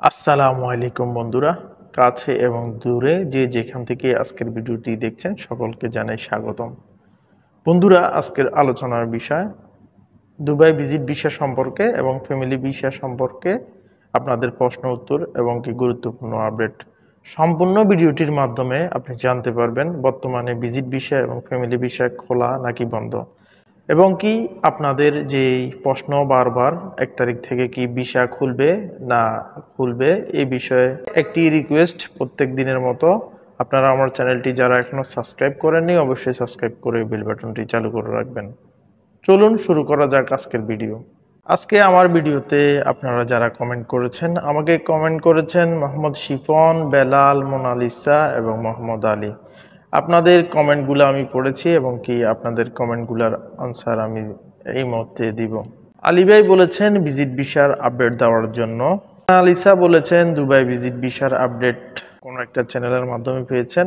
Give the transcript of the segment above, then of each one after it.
আসসালামু আলাইকুম বন্ধুরা, কাছে এবং দূরে যে যেখান থেকে আজকের ভিডিওটি দেখছেন সকলকে জানাই স্বাগতম। বন্ধুরা, আজকের আলোচনার বিষয় দুবাই ভিজিট ভিসা সম্পর্কে এবং ফ্যামিলি ভিসা সম্পর্কে আপনাদের প্রশ্ন উত্তর এবং কি গুরুত্বপূর্ণ আপডেট। সম্পূর্ণ ভিডিওটির মাধ্যমে আপনি জানতে পারবেন বর্তমানে ভিজিট ভিসা এবং ফ্যামিলি ভিসা খোলা নাকি বন্ধ, এবং কি আপনাদের যে প্রশ্ন বারবার 1 তারিখ থেকে কি ভিসা খুলবে না খুলবে এই বিষয়ে একটি রিকোয়েস্ট প্রত্যেক দিনের মতো আপনারা আমার চ্যানেলটি যারা এখনো সাবস্ক্রাইব করেননি অবশ্যই সাবস্ক্রাইব করে বেল বাটনটি চালু করে রাখবেন। চলুন শুরু করা যাক আজকের ভিডিও। আজকে আমার ভিডিওতে আপনারা যারা কমেন্ট করেছেন, আমাকে কমেন্ট করেছেন মোহাম্মদ শিফন, বেলাল, মোনালিসা এবং মোহাম্মদ আলী। আপনাদের কমেন্টগুলো আমি পড়েছি এবং কি আপনাদের কমেন্টগুলোর আনসার আমি এই মুহূর্তে দিব। আলী ভাই বলেছেন ভিজিট ভিসার আপডেট দেওয়ার জন্য। মোনালিসা বলেছেন দুবাই ভিজিট ভিসার আপডেট কোন একটা চ্যানেলের মাধ্যমে পেয়েছেন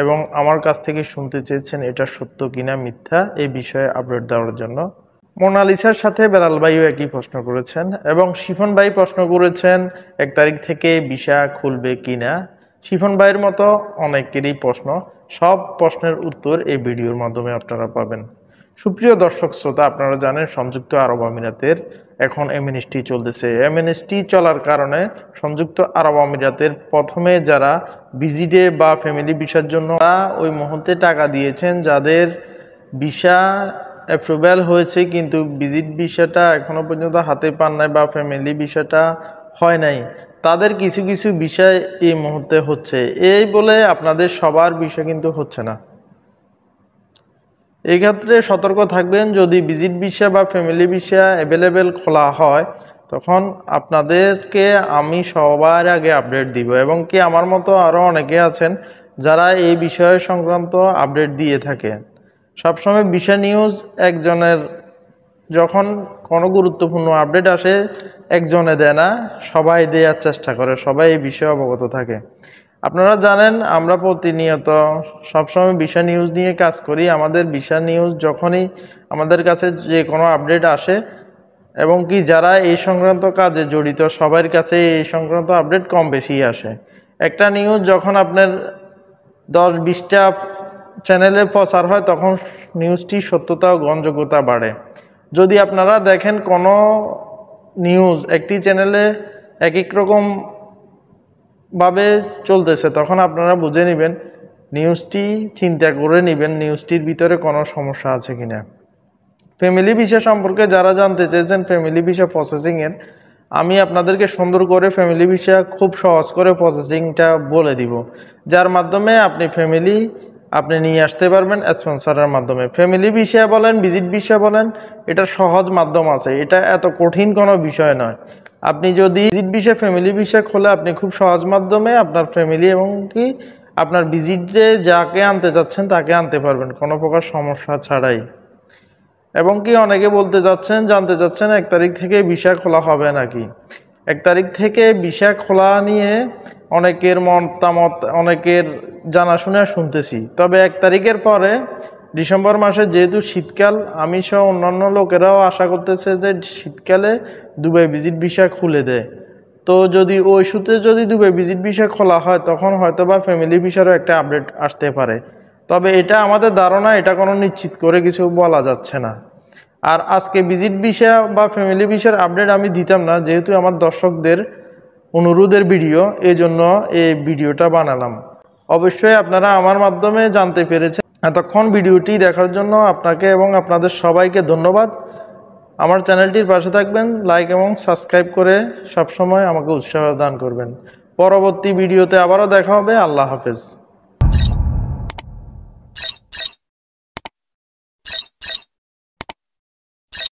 এবং আমার কাছ থেকে শুনতে চেয়েছেন এটা সত্য কিনা মিথ্যা এই বিষয়ে আপডেট দেওয়ার জন্য। মোনালিসার সাথে বেলাল ভাইও একই প্রশ্ন করেছেন এবং শিফন ভাই প্রশ্ন করেছেন 1 তারিখ থেকে ভিসা খুলবে কিনা। শিফন ভাইয়ের মতো অনেকেরই প্রশ্ন, সব প্রশ্নের উত্তর এই ভিডিওর মাধ্যমে আপনারা পাবেন। সুপ্রিয় দর্শক শ্রোতা, আপনারা জানেন সংযুক্ত আরব আমিরাতের এখন এমএনএসটি চলতেছে। এমএনএসটি চলার কারণে সংযুক্ত আরব আমিরাতের প্রথমে যারা ভিজিটে বা ফ্যামিলি ভিসার জন্য ওই মুহূর্তে টাকা দিয়েছেন, যাদের ভিসা অ্যাপ্রুভাল হয়েছে কিন্তু ভিজিট ভিসাটা এখনো পর্যন্ত হাতে পান নাই বা ফ্যামিলি ভিসাটা হয় নাই, তাদের কিছু কিছু বিষয় এই মুহূর্তে হচ্ছে। এই বলে আপনাদের সবার বিষয় কিন্তু হচ্ছে না। এই ক্ষেত্রে সতর্ক থাকবেন, যদি ভিজিট ভিসা বা ফ্যামিলি ভিসা অ্যাভেলেবেল খোলা হয় তখন আপনাদেরকে আমি সবার আগে আপডেট দিব এবং কি আমার মতো আরও অনেকে আছেন যারা এই বিষয় সংক্রান্ত আপডেট দিয়ে থাকে। সবসময় ভিসা নিউজ একজনের, যখন কোনো গুরুত্বপূর্ণ আপডেট আসে একজনে দেয় না, সবাই দেওয়ার চেষ্টা করে, সবাই এই বিষয়ে অবগত থাকে। আপনারা জানেন আমরা প্রতিনিয়ত সবসময় ভিসা নিউজ নিয়ে কাজ করি। আমাদের ভিসা নিউজ যখনই আমাদের কাছে যে কোনো আপডেট আসে এবং কি যারা এই সংক্রান্ত কাজে জড়িত সবার কাছে এই সংক্রান্ত আপডেট কম বেশি আসে। একটা নিউজ যখন আপনার 10-20টা চ্যানেলে প্রচার হয় তখন নিউজটি সত্যতা ও গ্রহণযোগ্যতা বাড়ে। যদি আপনারা দেখেন কোনো নিউজ একটি চ্যানেলে এক এক রকম ভাবে চলতেছে, তখন আপনারা বুঝে নেবেন, নিউজটি চিন্তা করে নেবেন নিউজটির ভিতরে কোনো সমস্যা আছে কিনা। ফ্যামিলি ভিসা সম্পর্কে যারা জানতে চেয়েছেন ফ্যামিলি ভিসা প্রসেসিংয়ের, আমি আপনাদেরকে সুন্দর করে ফ্যামিলি ভিসা খুব সহজ করে প্রসেসিংটা বলে দিব, যার মাধ্যমে আপনি ফ্যামিলি আপনি নিয়ে আসতে পারবেন স্পন্সরের মাধ্যমে। ফ্যামিলি ভিসা বলেন ভিজিট ভিসা বলেন, এটা সহজ মাধ্যম আছে, এটা এত কঠিন কোনো বিষয় নয়। আপনি যদি ভিজিট ভিসা ফ্যামিলি ভিসা খোলে আপনি খুব সহজ মাধ্যমে আপনার ফ্যামিলি এবং কি আপনার ভিজিটে যাকে আনতে চাচ্ছেন তাকে আনতে পারবেন কোনো প্রকার সমস্যা ছাড়াই। এবং কি অনেকে জানতে চাচ্ছেন 1 তারিখ থেকে ভিসা খোলা হবে নাকি। 1 তারিখ থেকে ভিসা খোলা নিয়ে অনেকের মতামত অনেকের জানাশোনা শুনতেছি, তবে 1 তারিখের পরে ডিসেম্বর মাসে যেহেতু শীতকাল, আমি সহ অন্যান্য লোকেরাও আশা করতেছে যে শীতকালে দুবাই ভিজিট ভিসা খুলে দেয়। তো যদি ওই সূত্রে যদি দুবাই ভিজিট ভিসা খোলা হয় তখন হয়তো বা ফ্যামিলি ভিসারও একটা আপডেট আসতে পারে, তবে এটা আমাদের ধারণা, এটা কোনো নিশ্চিত করে কিছু বলা যাচ্ছে না। আর আজকে ভিজিট ভিসা বা ফ্যামিলি ভিসার আপডেট আমি দিতাম না, যেহেতু আমার দর্শকদের অনুরোধের ভিডিও, এই জন্য এই ভিডিওটা বানালাম। অবশ্যই আপনারা আমার মাধ্যমে জানতে পেরেছেন। এতক্ষণ ভিডিওটি দেখার জন্য আপনাকে এবং আপনাদের সবাইকে ধন্যবাদ। আমার চ্যানেলটির পাশে থাকবেন, লাইক এবং সাবস্ক্রাইব করে সবসময় আমাকে উৎসাহ দান করবেন। পরবর্তী ভিডিওতে আবারও দেখা হবে। আল্লাহ হাফেজ।